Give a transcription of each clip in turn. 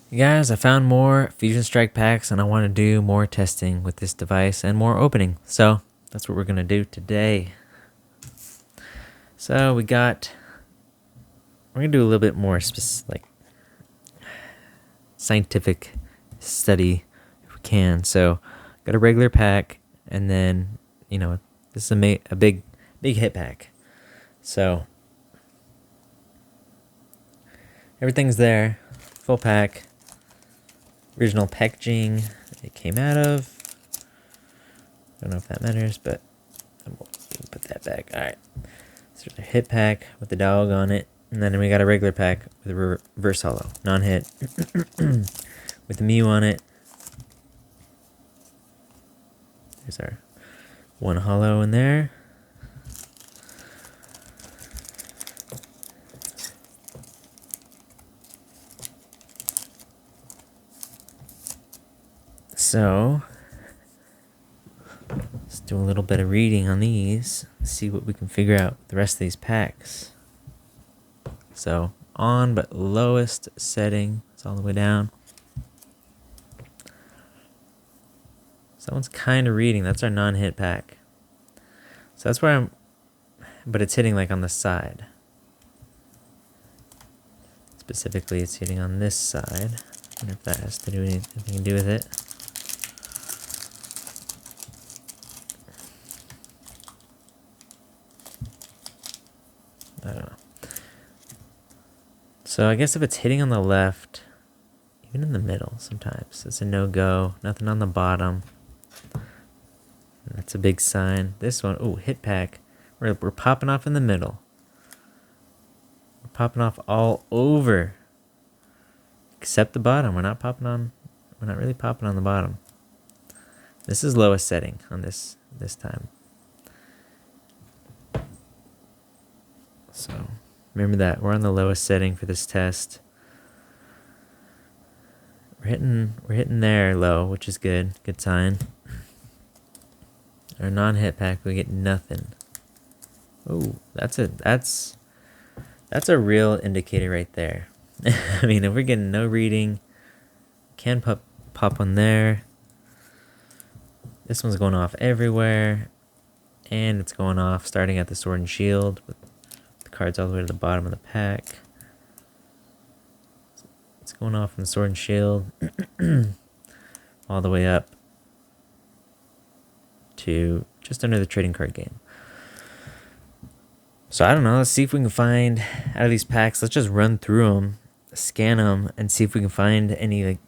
You guys, I found more Fusion Strike packs and I want to do more testing with this device and more opening. So that's what we're going to do today. So we're going to do a little bit more like scientific study if we can. So got a regular pack and then, this is a big hit pack. So everything's there, full pack. Original packaging it came out of. Don't know if that matters, but we'll put that back. Alright. So there's a hit pack with the dog on it. And then we got a regular pack with a reverse hollow. Non-hit. With the Mew on it. There's our one hollow in there. So, let's do a little bit of reading on these, see what we can figure out with the rest of these packs. So, on but lowest setting, it's all the way down. Someone's kind of reading, that's our non-hit pack. So that's where but it's hitting like on the side. Specifically, it's hitting on this side. I wonder if that has to do anything to do with it. I don't know. So I guess if it's hitting on the left, even in the middle sometimes, it's a no-go. Nothing on the bottom. That's a big sign. This one, oh, hit pack. We're popping off in the middle. We're popping off all over. Except the bottom. We're not really popping on the bottom. This is lowest setting on this time. So remember that we're on the lowest setting for this test. We're hitting there low, which is good. Good sign. Our non-hit pack, we get nothing. Oh, that's a real indicator right there. I mean, if we're getting no reading, can pop on there. This one's going off everywhere, and it's going off starting at the Sword and Shield with the cards all the way to the bottom of the pack. It's going off in the Sword and Shield all the way up to just under the trading card game. So I don't know, let's see if we can find out of these packs. Let's just run through them, scan them, and see if we can find anything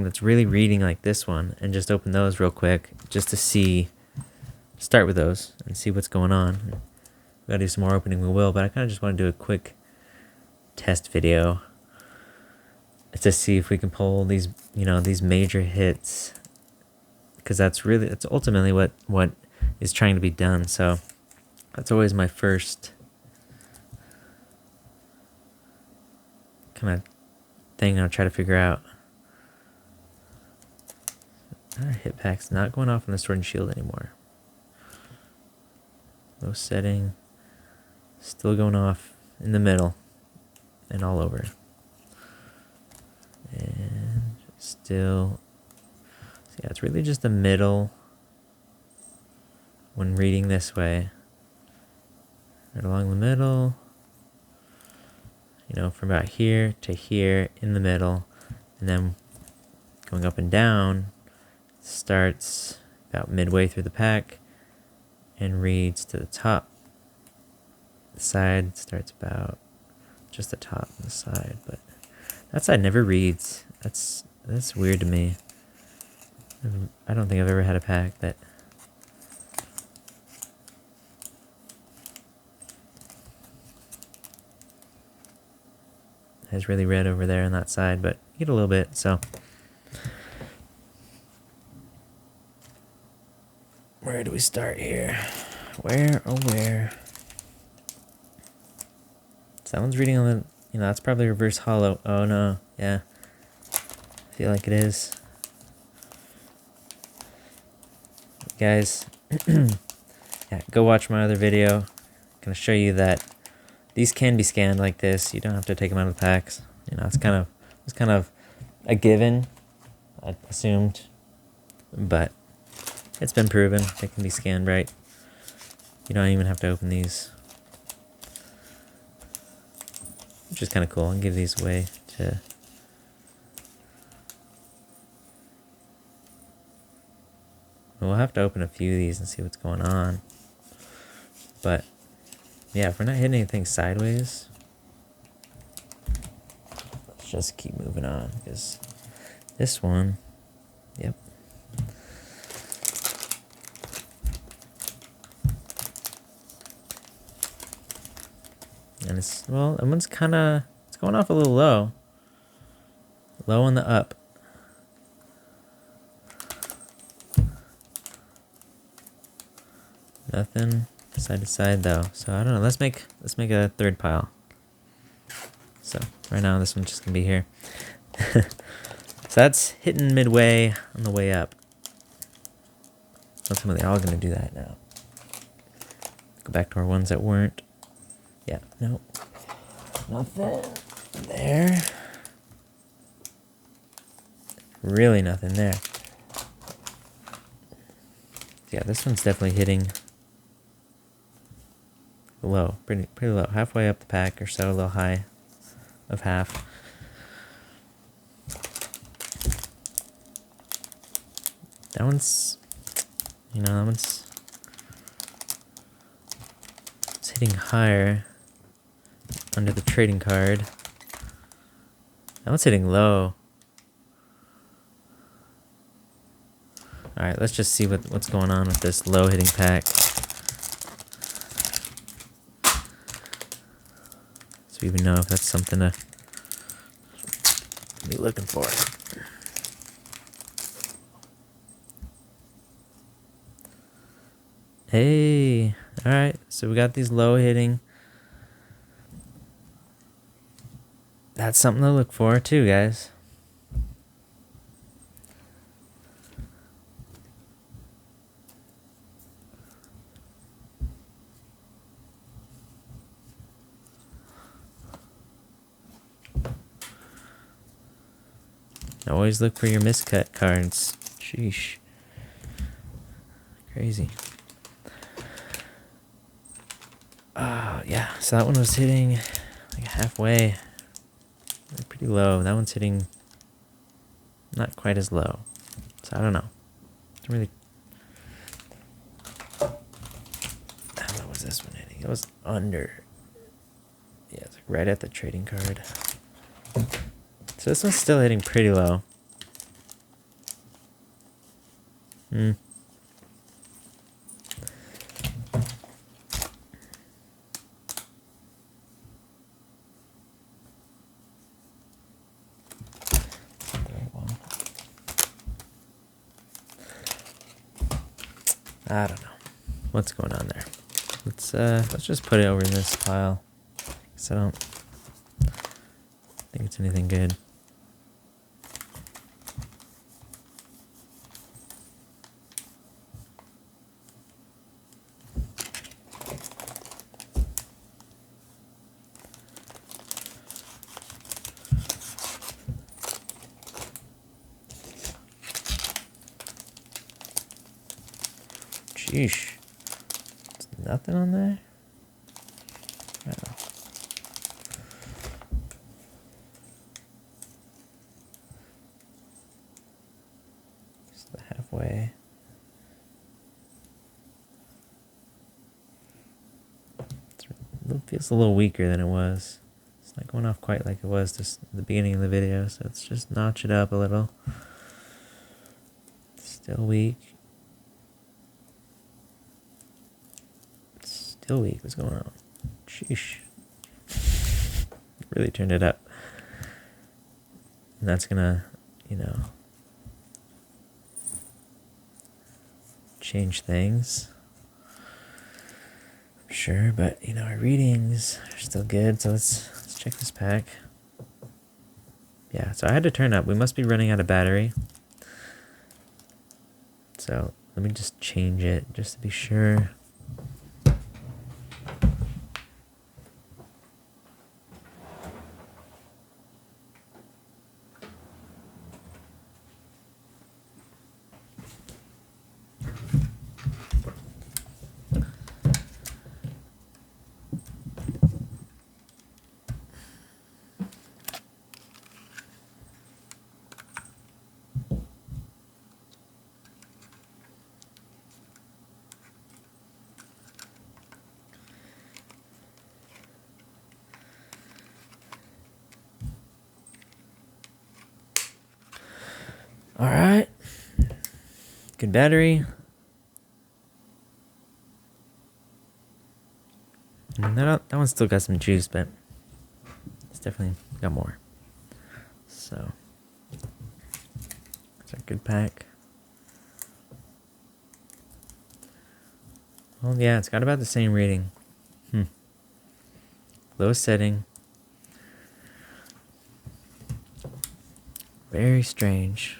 that's really reading like this one, and just open those real quick just to start with those and see what's going on. If we gotta do some more opening, we will, but I kind of just want to do a quick test video to see if we can pull these, these major hits, because that's ultimately what is trying to be done. So that's always my first kind of thing I'll try to figure out. Our hit pack's not going off on the Sword and Shield anymore. Low setting, still going off in the middle and all over. And still, so yeah, it's really just the middle when reading this way. Right along the middle, from about here to here in the middle, and then going up and down starts about midway through the pack and reads to the top. The side starts about just the top and the side, but that side never reads. That's weird to me. I don't think I've ever had a pack that has really read over there on that side, but you get a little bit, so. Where do we start here? Where? Someone's reading on the, that's probably reverse hollow. Oh no, yeah. I feel like it is. Guys, yeah, go watch my other video. I'm gonna show you that these can be scanned like this. You don't have to take them out of the packs. It's kind of a given, I assumed, but it's been proven it can be scanned right. You don't even have to open these, which is kind of cool. I'll give these away to... We'll have to open a few of these and see what's going on. But yeah, if we're not hitting anything sideways, let's just keep moving on, because this one, yep. And it's, well, that one's kind of, it's going off a little low. Low on the up. Nothing side to side though. So I don't know. Let's make a third pile. So right now this one's just gonna be here. So that's hitting midway on the way up. Ultimately, all gonna do that now. Go back to our ones that weren't. Yeah, nope. Nothing there. Really nothing there. Yeah, this one's definitely hitting low, pretty low. Halfway up the pack or so, a little high of half. That one's, you know, that one's, it's hitting higher under the trading card. That one's hitting low. Alright, let's just see what's going on with this low hitting pack. So we even know if that's something to be looking for. Hey, alright, so we got these low hitting. That's something to look for too, guys. Always look for your miscut cards. Sheesh. Crazy. Yeah, so that one was hitting like halfway. Pretty low. That one's hitting not quite as low. So I don't know. It's really... What was this one hitting? It was under. Yeah, it's like right at the trading card. So this one's still hitting pretty low. I don't know what's going on there. Let's just put it over in this pile, because I don't think it's anything good. Sheesh. There's nothing on there? Oh. Just the halfway. It feels a little weaker than it was. It's not going off quite like it was just at the beginning of the video, so let's just notch it up a little. Still weak. Still weak. What's going on? Sheesh. Really turned it up. And that's gonna, you know, change things. I'm sure, but you know, our readings are still good, so let's check this pack. Yeah, so I had to turn up. We must be running out of battery. So let me just change it just to be sure. All right. Good battery. And that one still got some juice, but it's definitely got more. So, it's a good pack. Well, yeah, it's got about the same rating. Low setting. Very strange.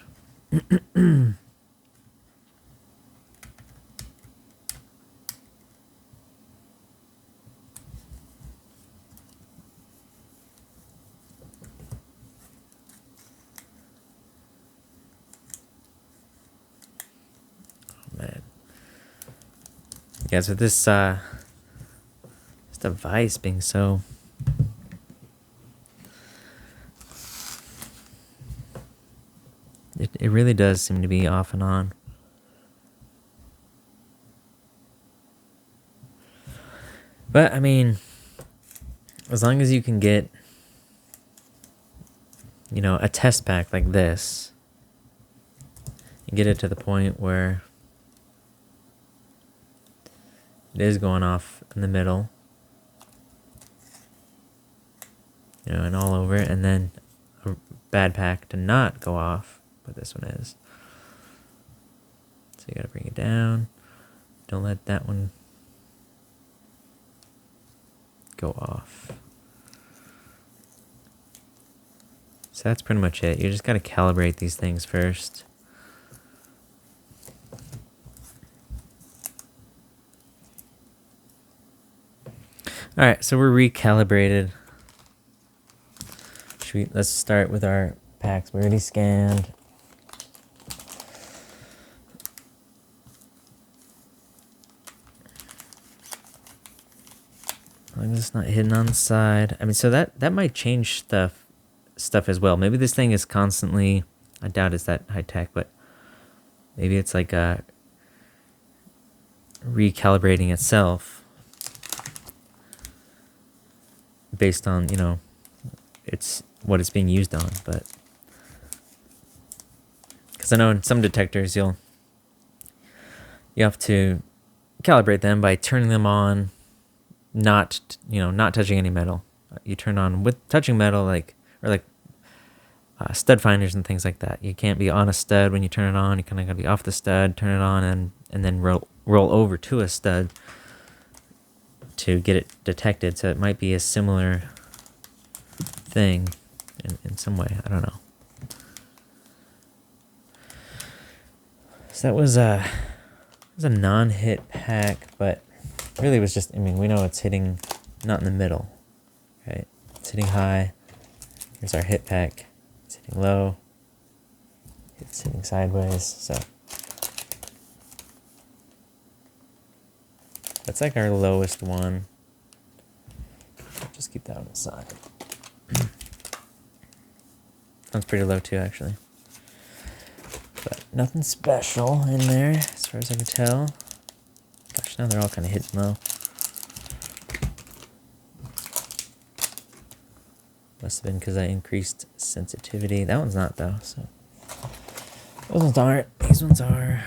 Man. Yeah, so this device being so it really does seem to be off and on. But I mean, as long as you can get, you know, a test pack like this, and get it to the point where it is going off in the middle, you know, and all over, and then a bad pack to not go off, but this one is. So you gotta bring it down. Don't let that one go off. So that's pretty much it. You just gotta calibrate these things first. Alright, so we're recalibrated. Let's start with our packs. We already scanned. As long as it's not hidden on the side. I mean, so that might change stuff as well. Maybe this thing is constantly, I doubt it's that high tech, but maybe it's like recalibrating itself based on, you know, it's what it's being used on. But because I know in some detectors you have to calibrate them by turning them on, not touching any metal. You turn on with touching metal, like stud finders and things like that. You can't be on a stud when you turn it on. You kind of gotta be off the stud, turn it on, and then roll over to a stud to get it detected. So it might be a similar thing in some way. I don't know. So that was a non-hit pack, but really it was just, I mean, we know it's hitting not in the middle, right? It's hitting high. Here's our hit pack. It's hitting low. It's hitting sideways. So that's like our lowest one. Just keep that on the side. Sounds pretty low too, actually. But nothing special in there, as far as I can tell. Gosh, now they're all kind of hitting low. Must have been because I increased sensitivity. That one's not, though, so. Those ones aren't. These ones are.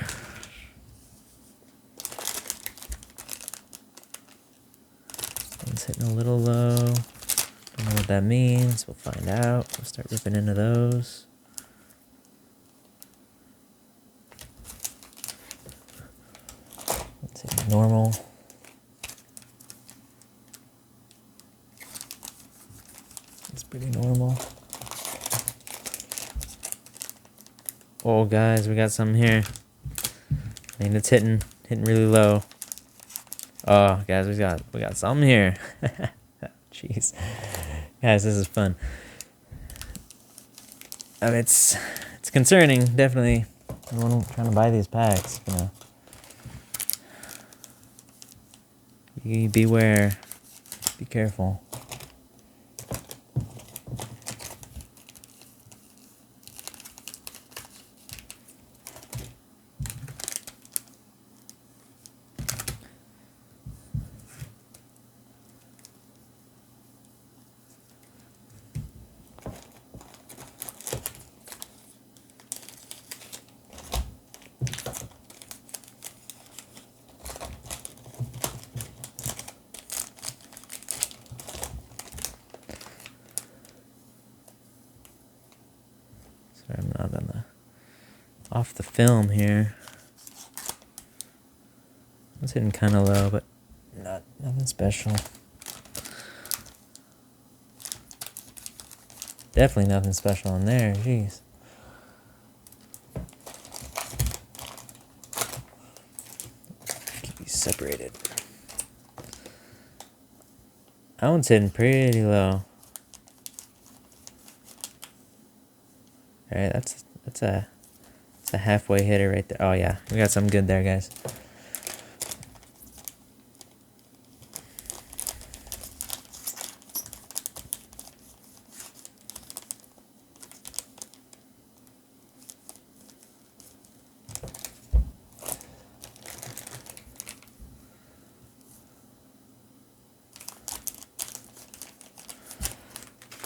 One's hitting a little low. Don't know what that means. We'll find out. We'll start ripping into those. Let's hit normal. It's pretty normal. Oh, guys, we got something here. I mean, it's hitting really low. Oh, guys, we got something here. Jeez, guys, this is fun. I mean, it's concerning, definitely. Anyone trying to buy these packs, you know. You beware. Be careful. Sorry, I'm not on the off the film here. It's hitting kind of low, but nothing special. Definitely nothing special in there. Jeez. Keep these separated. That one's hitting pretty low. All right, that's a halfway hitter right there. Oh yeah, we got something good there, guys.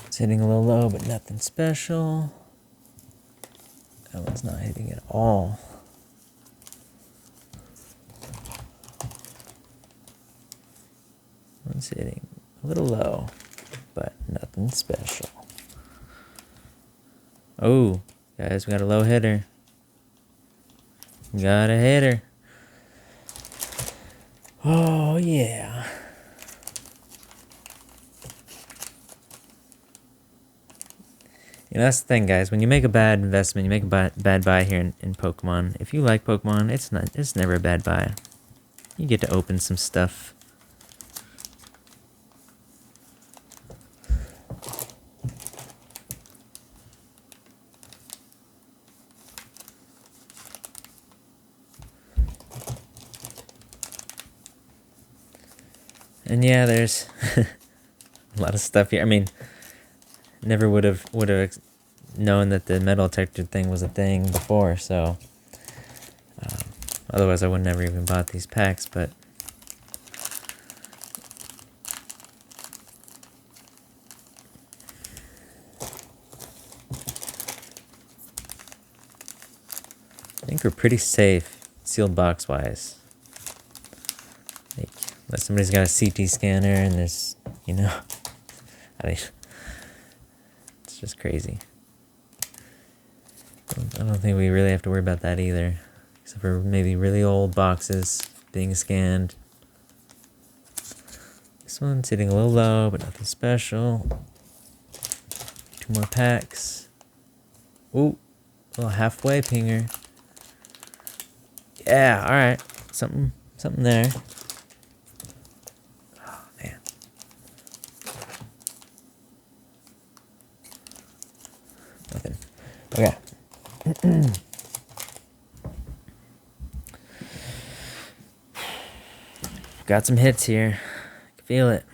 It's hitting a little low, but nothing special. That one's not hitting at all. One's hitting a little low, but nothing special. Oh, guys, we got a low hitter. We got a hitter. Oh, yeah. You know, that's the thing, guys. When you make a bad investment, you make a bad buy here in Pokemon. If you like Pokemon, it's never a bad buy. You get to open some stuff. And yeah, there's a lot of stuff here. I mean, never would have known that the metal detector thing was a thing before, so otherwise I would never even bought these packs. But I think we're pretty safe, sealed box wise. Like, unless somebody's got a CT scanner and there's, you know, it's just crazy. I don't think we really have to worry about that either, except for maybe really old boxes being scanned. This one's hitting a little low, but nothing special. 2 more packs. Ooh, a little halfway pinger. Yeah, all right, something there. Oh man. Nothing. Okay. Got some hits here. I can feel it.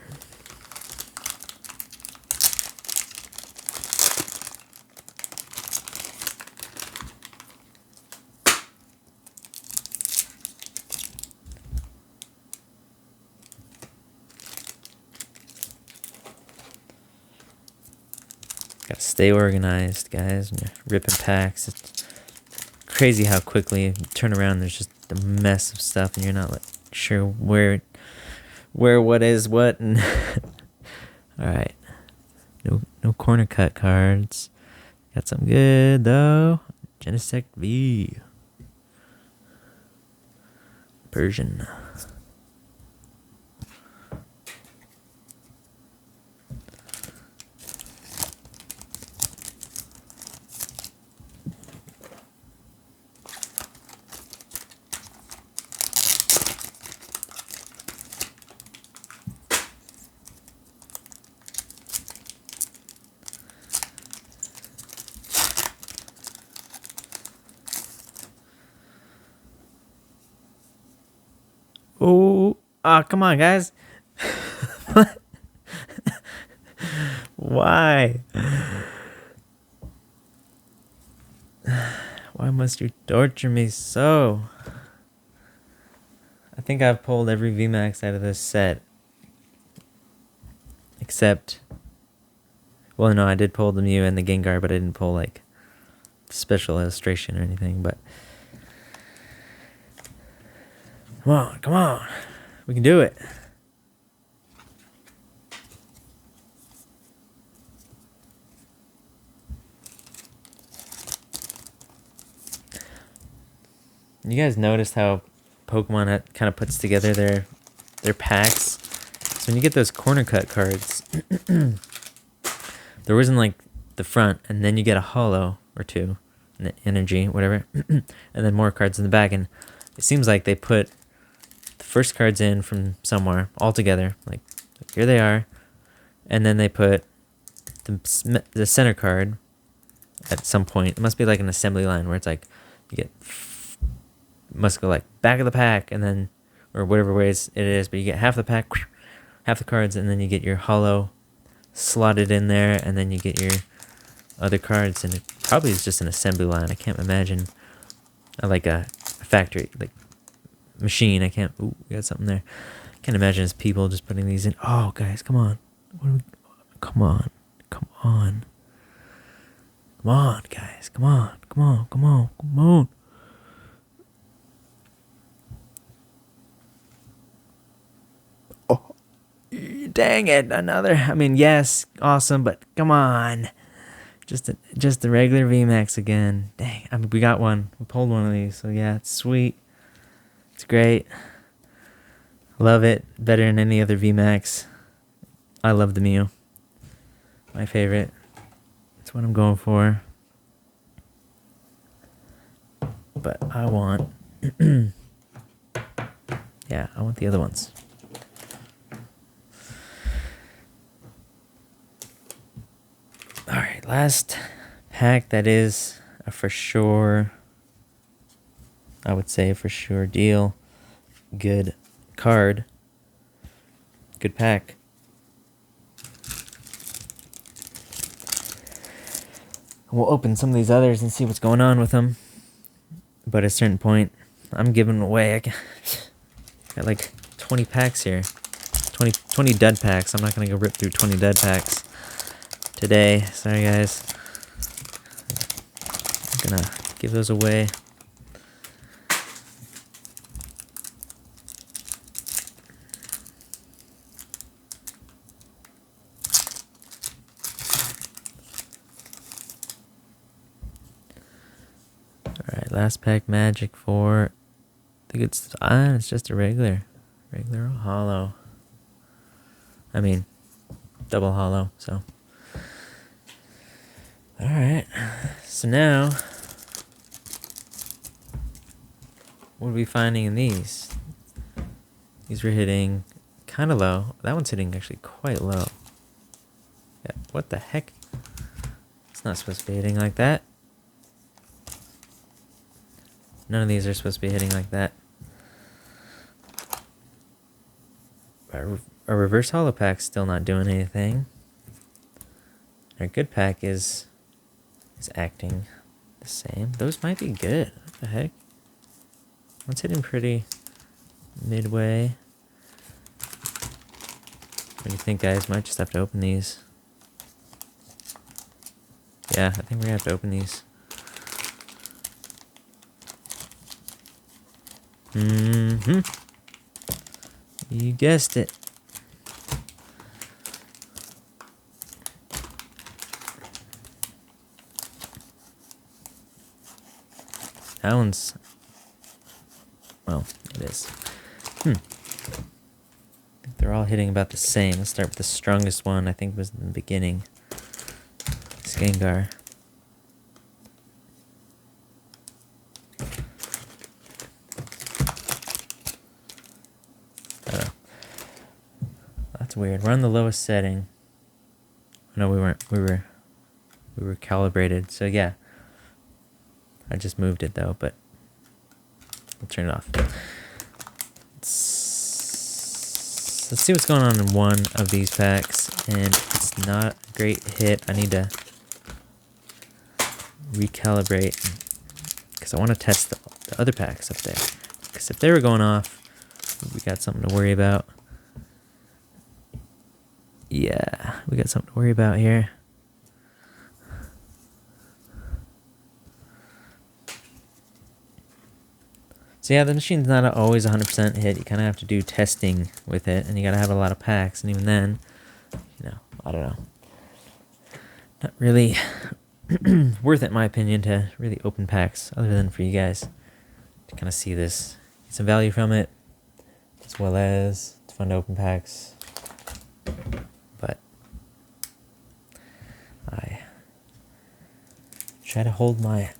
Gotta stay organized, guys. When you're ripping packs, it's crazy how quickly you turn around. There's just a mess of stuff, and you're not like sure where what is what. And all right, no corner cut cards. Got something good though. Genesect V. Persian. Oh, come on, guys. Why? Why must you torture me so? I think I've pulled every VMAX out of this set. Except... Well, no, I did pull the Mew and the Gengar, but I didn't pull, like, special illustration or anything, but... Come on. We can do it. You guys noticed how Pokemon kind of puts together their packs? So when you get those corner cut cards, there wasn't like the front, and then you get a holo or two, energy, whatever, and then more cards in the back. And it seems like they put the first cards in from somewhere all together, like here they are, and then they put the center card at some point. It must be like an assembly line where it's like you get must go like back of the pack, and then or whatever ways it is, but you get half the pack, half the cards, and then you get your holo slotted in there, and then you get your other cards, and it probably is just an assembly line. I can't imagine like a factory like machine. I can't. Ooh, we got something there. I can't imagine as people just putting these in. Oh, guys, come on. Come on, guys, come on. Oh, dang it, another. I mean, yes, awesome, but come on. Just the regular VMAX again. Dang, I mean, we got one. We pulled one of these, so yeah, it's sweet. It's great. Love it. Better than any other VMAX. I love the Mew. My favorite. That's what I'm going for. But I want... yeah, I want the other ones. Alright, last pack that is a for sure... I would say for sure deal. Good card. Good pack. We'll open some of these others and see what's going on with them. But at a certain point, I'm giving away. I got like 20 packs here. 20 dud packs. I'm not going to go rip through 20 dud packs today. Sorry, guys. I'm going to give those away. Alright, last pack magic for the good stuff. It's just a regular holo. I mean, double holo, so. Alright, so now, what are we finding in these? These were hitting kind of low. That one's hitting actually quite low. Yeah, what the heck? It's not supposed to be hitting like that. None of these are supposed to be hitting like that. Our reverse holo pack's still not doing anything. Our good pack is acting the same. Those might be good. What the heck? One's hitting pretty midway. What do you think, guys? Might just have to open these. Yeah, I think we're gonna have to open these. Mm-hmm. You guessed it. That one's... well, it is. I think they're all hitting about the same. Let's start with the strongest one, I think was in the beginning. Gengar. That's weird. We're on the lowest setting. No, we weren't. We were calibrated. So yeah. I just moved it though, but we'll turn it off. Let's see what's going on in one of these packs, and it's not a great hit. I need to recalibrate because I want to test the other packs up there. Because if they were going off, we got something to worry about. Yeah, we got something to worry about here. So yeah, the machine's not always 100% hit. You kind of have to do testing with it, and you got to have a lot of packs. And even then, you know, I don't know. Not really worth it, in my opinion, to really open packs, other than for you guys. to kind of see this, get some value from it, as well as it's fun to open packs. But I try to hold my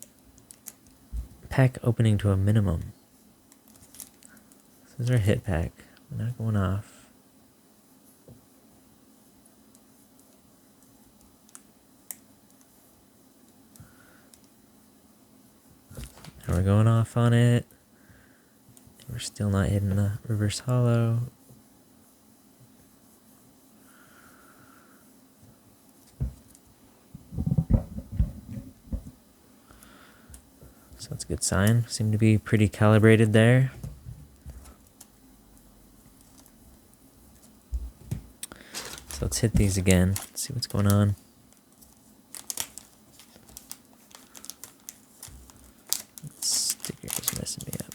pack opening to a minimum. This is our hit pack. We're not going off. And we're going off on it. We're still not hitting the reverse hollow. So that's a good sign. Seem to be pretty calibrated there. So let's hit these again. See what's going on. Sticker's messing me up.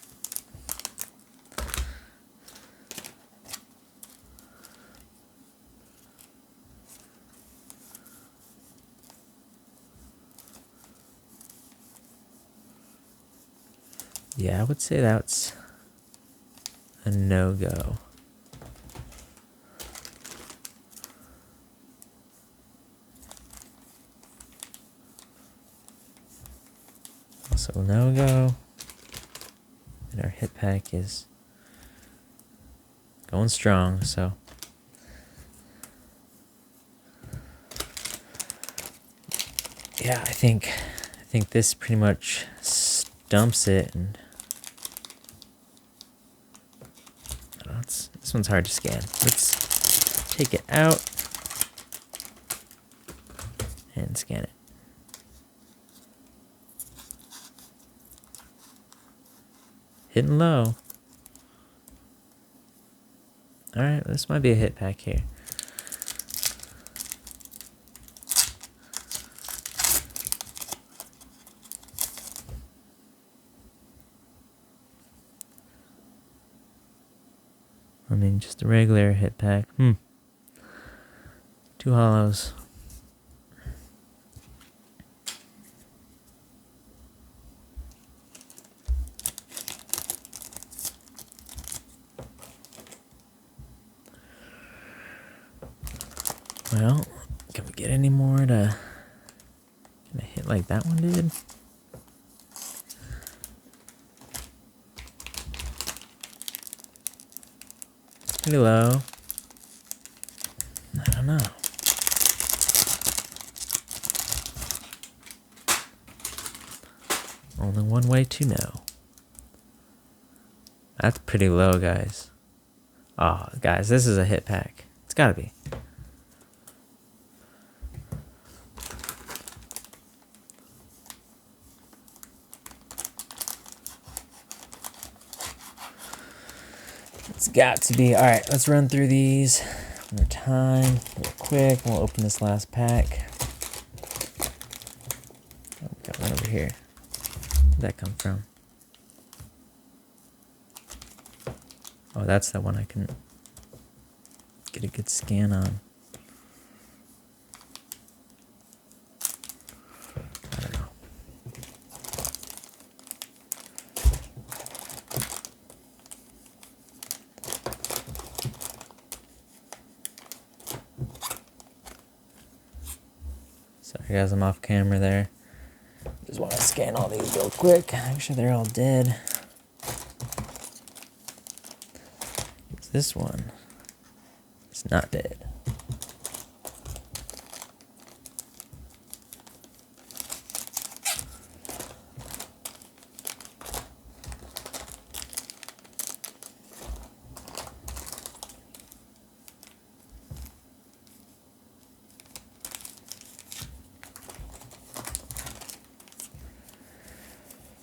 Yeah, I would say that's a no-go. Also no-go. And our hit pack is going strong, so yeah, I think this pretty much stumps it, and I don't know, this one's hard to scan. Let's take it out and scan it. Hitting low. Alright, this might be a hit pack here. I mean, just a regular hit pack. 2 hollows. Well, can we get any more to kind of hit like that one did? Pretty low. I don't know. Only one way to know. That's pretty low, guys. Oh, guys, this is a hit pack. It's gotta be. It's got to be. Alright, let's run through these one more time, real quick. We'll open this last pack. Oh, we got one over here. Where'd that come from? Oh, that's the one I can get a good scan on. I don't know. Sorry guys, I'm off camera there. Just want to scan all these real quick. Make sure they're all dead. This one is not dead.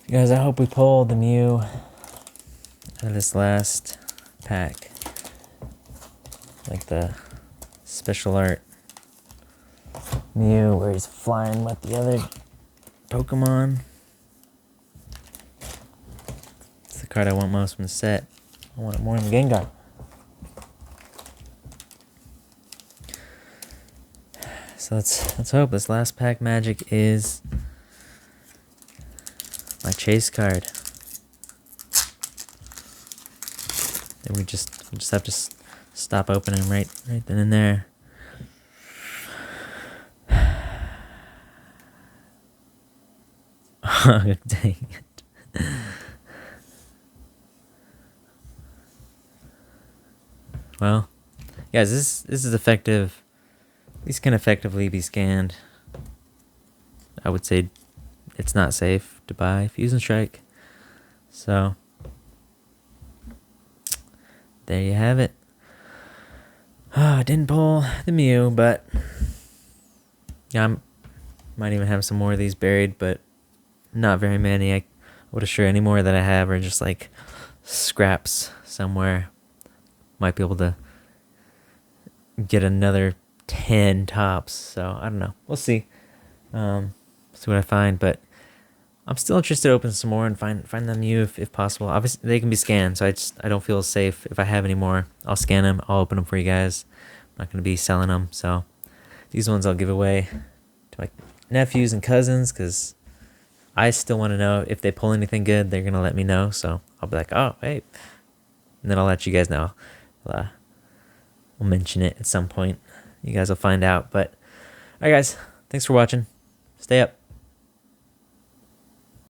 You guys, I hope we pull the Mew out of this last pack. Like the special art Mew where he's flying with the other Pokemon. It's the card I want most from the set. I want it more than Gengar. So let's hope this last pack magic is my chase card. And we just have to stop opening right then and there. Oh, dang it. Well, guys, this is effective. These can effectively be scanned. I would say it's not safe to buy Fuse and Strike. So there you have it. Oh, I didn't pull the Mew, but yeah, I might even have some more of these buried, but not very many. I would assure any more that I have are just like scraps somewhere. Might be able to get another 10 tops. So I don't know. We'll see. See what I find, but I'm still interested to open some more and find the Mew if possible. Obviously, they can be scanned, so I don't feel safe. If I have any more, I'll scan them. I'll open them for you guys. I'm not going to be selling them, so these ones I'll give away to my nephews and cousins because I still want to know if they pull anything good. They're going to let me know, so I'll be like, oh, hey. And then I'll let you guys know. We'll mention it at some point. You guys will find out. But, all right, guys. Thanks for watching. Stay up.